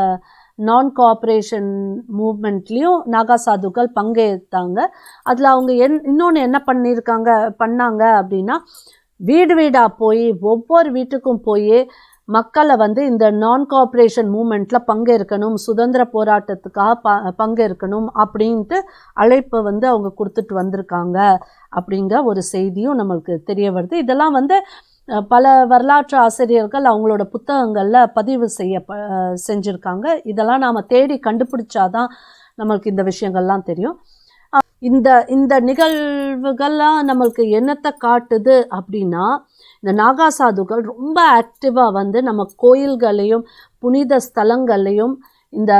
S1: நான் கோஆப்ரேஷன் மூவ்மெண்ட்லேயும் நாகா சாதுக்கள் பங்கேற்றாங்க. அதில் அவங்க இன்னொன்று என்ன பண்ணாங்க அப்படின்னா, வீடு வீடாக போய் ஒவ்வொரு வீட்டுக்கும் போய் மக்களை வந்து இந்த நான் கோஆப்ரேஷன் மூமெண்ட்டில் பங்கேற்கணும், சுதந்திர போராட்டத்துக்காக பங்கேற்கணும் அப்படின்ட்டு அழைப்பை வந்து அவங்க கொடுத்துட்டு வந்திருக்காங்க அப்படிங்கிற ஒரு செய்தியும் நம்மளுக்கு தெரிய வருது. இதெல்லாம் வந்து பல வரலாற்று ஆசிரியர்கள் அவங்களோட புத்தகங்களில் பதிவு செஞ்சுருக்காங்க. இதெல்லாம் நாம் தேடி கண்டுபிடிச்சாதான் நம்மளுக்கு இந்த விஷயங்கள்லாம் தெரியும். இந்த நிகழ்வுகள்லாம் நம்மளுக்கு என்னத்தை காட்டுது அப்படின்னா, இந்த நாகா சாதுகள் ரொம்ப ஆக்டிவாக வந்து நம்ம கோயில்களையும் புனித ஸ்தலங்களையும் இந்த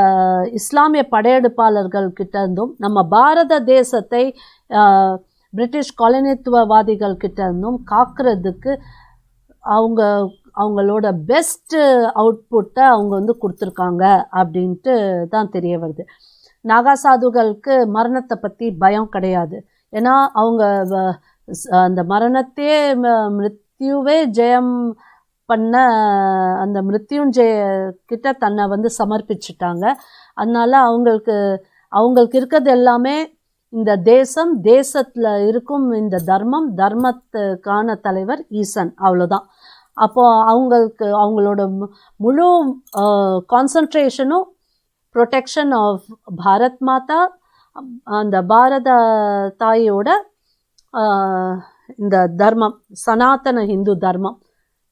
S1: இஸ்லாமிய படையெடுப்பாளர்கள்கிட்ட இருந்தும் நம்ம பாரத தேசத்தை பிரிட்டிஷ் காலனித்துவவாதிகள்கிட்ட இருந்தும் காக்கிறதுக்கு அவங்களோட பெஸ்ட் அவுட்புட்டை அவங்க வந்து கொடுத்துருக்காங்க அப்படின்ட்டு தான் தெரிய வருது. நாகா சாதுகளுக்கு மரணத்தை பற்றி பயம் கிடையாது. ஏன்னா அவங்க அந்த மரணத்தையே மிருத்யுவே ஜெயம் பண்ண அந்த மிருத்யுஞ்செய கிட்ட தன்னை வந்து சமர்ப்பிச்சுட்டாங்க. அதனால அவங்களுக்கு இருக்கிறது எல்லாமே இந்த தேசத்தில் இருக்கும் இந்த தர்மத்துக்கான தலைவர் ஈசன், அவ்வளோதான். அப்போது அவங்களோட முழு கான்சன்ட்ரேஷனும் ப்ரொடெக்ஷன் ஆஃப் பாரத் மாதா, அந்த பாரத தாயோட இந்த தர்மம், சனாதன ஹிந்து தர்மம்,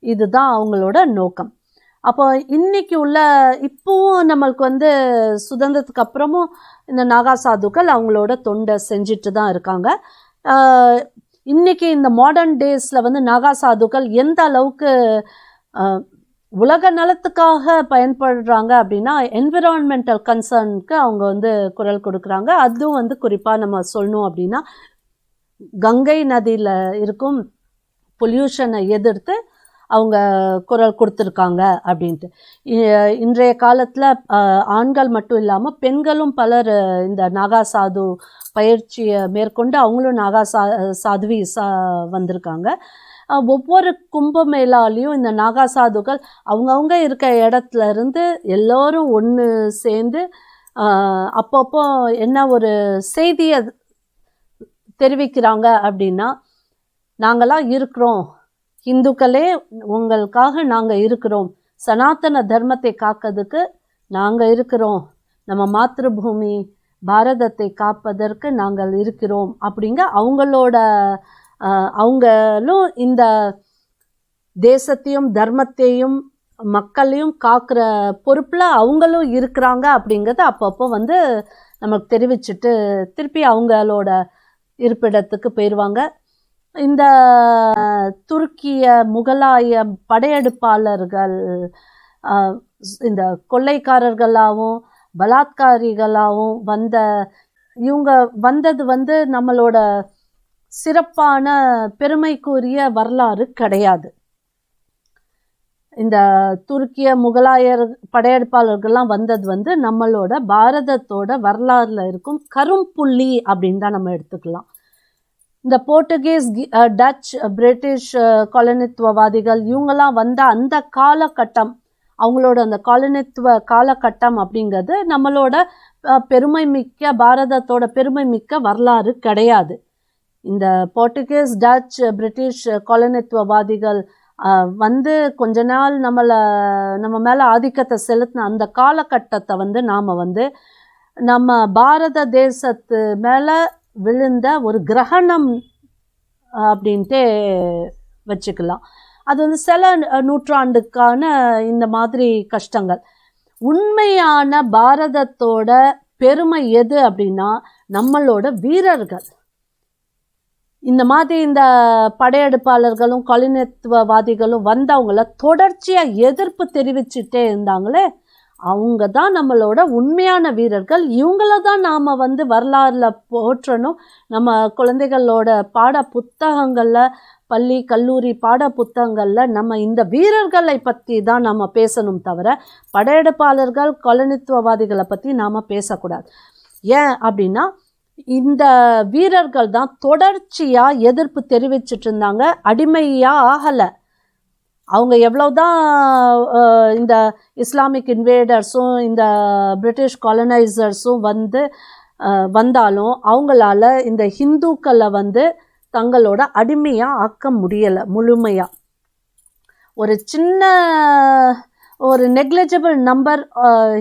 S1: இதுதான் அவங்களோட நோக்கம். அப்போ இப்போவும் நம்மளுக்கு வந்து சுதந்திரத்துக்கு அப்புறமும் இந்த நாகா சாதுக்கள் அவங்களோட தொண்டை செஞ்சிட்டு தான் இருக்காங்க. இன்றைக்கி இந்த மாடர்ன் டேஸில் வந்து நாகா சாதுக்கள் எந்த அளவுக்கு உலக நலத்துக்காக பயன்படுறாங்க அப்படின்னா என்விரான்மெண்டல் கன்சர்னுக்கு அவங்க வந்து குரல் கொடுக்குறாங்க. அதுவும் வந்து குறிப்பாக நம்ம சொல்லணும் அப்படின்னா கங்கை நதியில் இருக்கும் பொல்யூஷனை எதிர்த்து அவங்க குரல் கொடுத்துருக்காங்க அப்படின்ட்டு. இன்றைய காலத்தில் ஆண்கள் மட்டும் இல்லாமல் பெண்களும் பலர் இந்த நாகா சாது பயிற்சியை மேற்கொண்டு அவங்களும் நாகா சாதுவி வந்திருக்காங்க. ஒவ்வொரு கும்பமேளாலையும் இந்த நாகா சாதுகள் அவங்கவுங்க இருக்க இடத்துல இருந்து எல்லோரும் ஒன்று சேர்ந்து அப்பப்போ என்ன ஒரு செய்தியை தெரிவிக்கிறாங்க அப்படின்னா, நாங்களாம் இருக்கிறோம், இந்துக்களே உங்களுக்காக நாங்கள் இருக்கிறோம், சனாதன தர்மத்தை காக்கிறதுக்கு நாங்கள் இருக்கிறோம், நம்ம மாத்ருபூமி பாரதத்தை காப்பதற்கு நாங்கள் இருக்கிறோம் அப்படிங்க அவங்களும் இந்த தேசத்தையும் தர்மத்தையும் மக்களையும் காக்கிற பொறுப்பில் அவங்களும் இருக்கிறாங்க அப்படிங்கிறத அப்பப்போ வந்து நமக்கு தெரிவிச்சுட்டு திருப்பி அவங்களோட இருப்பிடத்துக்கு போயிடுவாங்க. இந்த துருக்கிய முகலாய படையெடுப்பாளர்கள் இந்த கொள்ளைக்காரர்களாகவும் பலாத்காரிகளாகவும் இவங்க வந்தது வந்து நம்மளோட சிறப்பான பெருமைக்குரிய வரலாறு கிடையாது. இந்த துருக்கிய முகலாயர் படையெடுப்பாளர்கள்லாம் வந்தது வந்து நம்மளோட பாரதத்தோட வரலாறுல இருக்கும் கரும்புள்ளி அப்படின்னு தான் நம்ம எடுத்துக்கலாம். இந்த போர்ச்சுகீஸ், டச், பிரிட்டிஷ் காலனித்துவவாதிகள் இவங்கெல்லாம் வந்த அந்த காலகட்டம், அவங்களோட அந்த காலனித்துவ காலகட்டம் அப்படிங்கிறது நம்மளோட பெருமை மிக்க பாரதத்தோட பெருமை மிக்க வரலாறு கிடையாது. இந்த போர்ச்சுகீஸ், டச், பிரிட்டிஷ் காலனித்துவவாதிகள் வந்து கொஞ்ச நாள் நம்ம மேலே ஆதிக்கத்தை செலுத்தின அந்த காலகட்டத்தை வந்து நாம் வந்து நம்ம பாரத தேசத்து மேலே விழுந்த ஒரு கிரகணம் அப்படின்ட்டே வச்சுக்கலாம். அது வந்து சில நூற்றாண்டுக்கான இந்த மாதிரி கஷ்டங்கள். உண்மையான பாரதத்தோட பெருமை எது அப்படின்னா நம்மளோட வீரர்கள். இந்த மாதிரி இந்த படையெடுப்பாளர்களும் காலனித்துவவாதிகளும் வந்தவங்கள தொடர்ச்சியாக எதிர்ப்பு தெரிவிச்சுட்டே இருந்தாங்களே, அவங்க தான் நம்மளோட உண்மையான வீரர்கள். இவங்கள தான் நாம் வந்து வரலாறுல போற்றணும். நம்ம குழந்தைகளோட பாட புத்தகங்களில், பள்ளி கல்லூரி பாட புத்தகங்களில் நம்ம இந்த வீரர்களை பற்றி தான் நம்ம பேசணும் தவிர படையெடுப்பாளர்கள் காலனித்துவவாதிகளை பற்றி நாம் பேசக்கூடாது. ஏன் அப்படின்னா இந்த வீரர்கள் தான் தொடர்ச்சியாக எதிர்ப்பு தெரிவிச்சிட்டு இருந்தாங்க. அடிமையாக ஆகலை. அவங்க எவ்வளோதான் இந்த இஸ்லாமிக் இன்வேடர்ஸும் இந்த பிரிட்டிஷ் காலனைசர்ஸும் வந்தாலும் அவங்களால இந்த ஹிந்துக்களை வந்து தங்களோட அடிமையாக ஆக்க முடியலை முழுமையாக. ஒரு நெக்லிஜிபிள் நம்பர்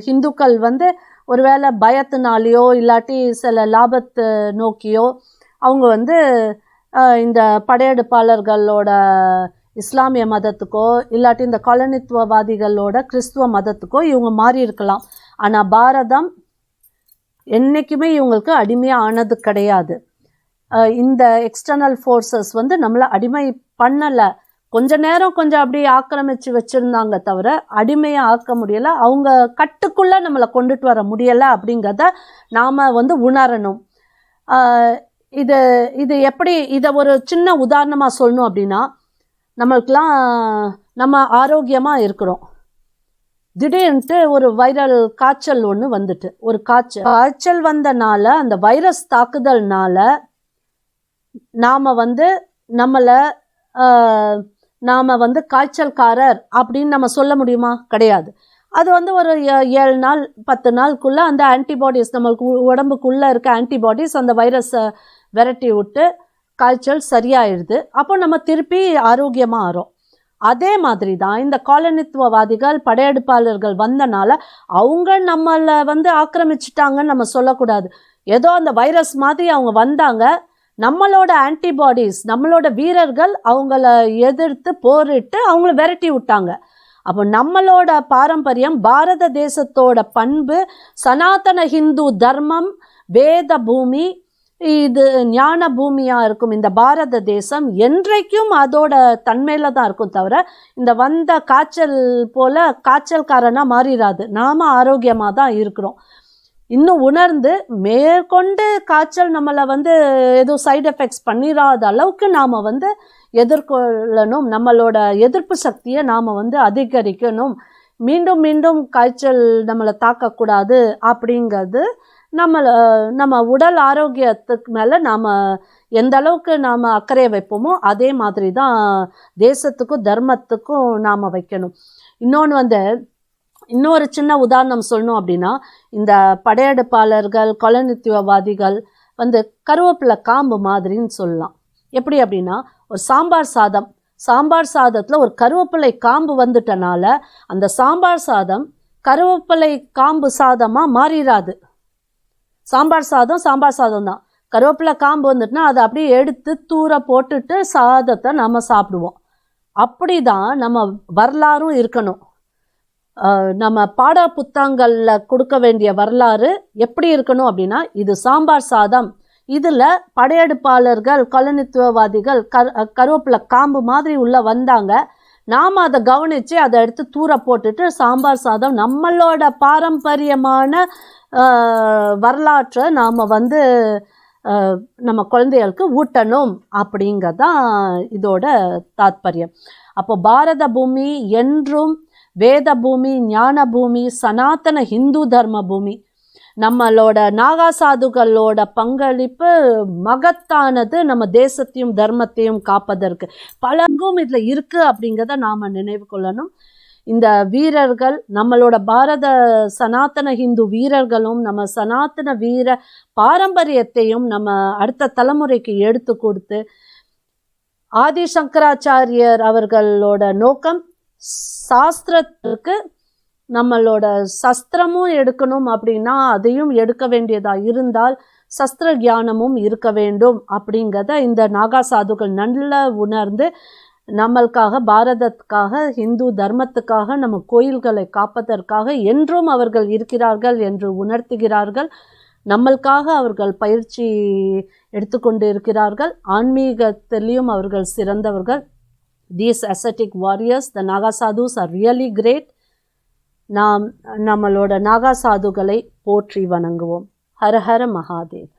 S1: ஹிந்துக்கள் வந்து ஒருவேளை பயத்தினாலேயோ இல்லாட்டி சில லாபத்தை நோக்கியோ அவங்க வந்து இந்த படையெடுப்பாளர்களோட இஸ்லாமிய மதத்துக்கோ இல்லாட்டி இந்த காலனித்துவவாதிகளோட கிறிஸ்துவ மதத்துக்கோ இவங்க மாறி இருக்கலாம். ஆனால் பாரதம் என்றைக்குமே இவங்களுக்கு அடிமையாக ஆனது கிடையாது. இந்த எக்ஸ்டர்னல் ஃபோர்ஸஸ் வந்து நம்மளை அடிமை பண்ணலை. கொஞ்ச நேரம் கொஞ்சம் அப்படி ஆக்கிரமித்து வச்சுருந்தாங்க தவிர அடிமையாக ஆக்க முடியலை. அவங்க கட்டுக்குள்ளே நம்மளை கொண்டுட்டு வர முடியலை அப்படிங்கிறத நாம் வந்து உணரணும். இது எப்படி, இதை ஒரு சின்ன உதாரணமாக சொல்லணும் அப்படின்னா, நம்மளுக்கெல்லாம் நம்ம ஆரோக்கியமாக இருக்கிறோம், திடீர்னுட்டு ஒரு வைரல் காய்ச்சல் ஒன்று வந்துட்டு, ஒரு காய்ச்சல் வந்தனால அந்த வைரஸ் தாக்குதல்னால நாம் வந்து காய்ச்சல்காரர் அப்படின்னு நம்ம சொல்ல முடியுமா? கிடையாது. அது வந்து ஒரு 7 நாள் 10 நாளுக்குள்ளே அந்த ஆன்டிபாடிஸ், நம்மளுக்கு உடம்புக்குள்ளே இருக்க ஆன்டிபாடிஸ் அந்த வைரஸை விரட்டி விட்டு காய்ச்சல் சரியாயிடுது. அப்போ நம்ம திருப்பி ஆரோக்கியமாக ஆகிறோம். அதே மாதிரி தான் இந்த காலனித்துவவாதிகள் படையெடுப்பாளர்கள் வந்தனால அவங்க நம்மளை வந்து ஆக்கிரமிச்சிட்டாங்கன்னு நம்ம சொல்லக்கூடாது. ஏதோ அந்த வைரஸ் மாதிரி அவங்க வந்தாங்க, நம்மளோட ஆன்டிபாடிஸ், நம்மளோட வீரர்கள் அவங்கள எதிர்த்து போரிட்டு அவங்கள விரட்டி விட்டாங்க. அப்போ நம்மளோட பாரம்பரியம், பாரத தேசத்தோட பண்பு, சனாதன ஹிந்து தர்மம், வேத பூமி, இது ஞான பூமியாக இருக்கும். இந்த பாரத தேசம் என்றைக்கும் அதோட தன்மையில் தான் இருக்கும், தவிர இந்த வந்த காய்ச்சல் போல் காய்ச்சல்காரனாக மாறிடாது. நாம் ஆரோக்கியமாக தான் இருக்கிறோம். இன்னும் உணர்ந்து மேற்கொண்டு காய்ச்சல் நம்மளை எதுவும் சைடு எஃபெக்ட்ஸ் பண்ணிடாத அளவுக்கு நாம் எதிர்கொள்ளணும். நம்மளோட எதிர்ப்பு சக்தியை நாம் அதிகரிக்கணும். மீண்டும் மீண்டும் காய்ச்சல் நம்மளை தாக்கக்கூடாது அப்படிங்கிறது நம்ம உடல் ஆரோக்கியத்துக்கு மேலே நாம் எந்த அளவுக்கு நாம் அக்கறையை வைப்போமோ அதே மாதிரி தான் தேசத்துக்கும் தர்மத்துக்கும் நாம் வைக்கணும். இன்னொரு சின்ன உதாரணம் சொல்லணும் அப்படின்னா, இந்த படையெடுப்பாளர்கள் கொலனித்துவவாதிகள் கருவேப்பிலை காம்பு மாதிரின்னு சொல்லலாம். எப்படி அப்படின்னா, ஒரு சாம்பார் சாதத்தில் ஒரு கருவேப்பிலை காம்பு வந்துட்டனால அந்த சாம்பார் சாதம் கருவேப்பிலை காம்பு சாதமாக மாறிடாது. சாம்பார் சாதம் தான். கருவேப்பிலை காம்பு வந்துட்டுனா அதை அப்படியே எடுத்து தூர போட்டுட்டு சாதத்தை நம்ம சாப்பிடுவோம். அப்படி தான் நம்ம வரலாறும் இருக்கணும். நம்ம பாட புத்தகங்களில் கொடுக்க வேண்டிய வரலாறு எப்படி இருக்கணும் அப்படின்னா, இது சாம்பார் சாதம், இதில் படையெடுப்பாளர்கள் கொலனித்துவவாதிகள் கருவேப்பிலை காம்பு மாதிரி உள்ளே வந்தாங்க, நாம் அதை கவனித்து அதை எடுத்து தூர போட்டுட்டு சாம்பார் சாதம் நம்மளோட பாரம்பரியமான வரலாற்றை நாம் நம்ம குழந்தைகளுக்கு ஊட்டணும் அப்படிங்கிறதான் இதோட தாத்பரியம். அப்போ பாரத பூமி என்றும் வேத பூமி, ஞான பூமி, சனாதன ஹிந்து தர்ம பூமி. நம்மளோட நாகா சாதுகளோட பங்களிப்பு மகத்தானது. நம்ம தேசத்தையும் தர்மத்தையும் காப்பதற்கு பலங்கும் இதில் இருக்குது அப்படிங்கிறத நாம் நினைவு கொள்ளணும். இந்த வீரர்கள், நம்மளோட பாரத சனாதன ஹிந்து வீரர்களும் நம்ம சனாதன வீர பாரம்பரியத்தையும் நம்ம அடுத்த தலைமுறைக்கு எடுத்து கொடுத்து, ஆதி சங்கராச்சாரியர் அவர்களோட நோக்கம் சாஸ்திரத்துக்கு நம்மளோட சஸ்திரமும் எடுக்கணும் அப்படின்னா அதையும் எடுக்க வேண்டியதாக இருந்தால் சஸ்திர ஞானமும் இருக்க வேண்டும் அப்படிங்கிறத இந்த நாகா சாதுகள் நல்லா உணர்ந்து நம்மளுக்காக, பாரதத்துக்காக, இந்து தர்மத்துக்காக, நம்ம கோயில்களை காப்பதற்காக என்றும் அவர்கள் இருக்கிறார்கள் என்று உணர்த்துகிறார்கள். நம்மளுக்காக அவர்கள் பயிற்சி எடுத்துக்கொண்டு இருக்கிறார்கள். ஆன்மீகத்திலையும் அவர்கள் சிறந்தவர்கள். These ascetic warriors, the Naga Sadhus are really great. நம்மளோட நாகா சாதுகளை போற்றி வணங்குவோம். ஹர ஹர மகாதேவ்.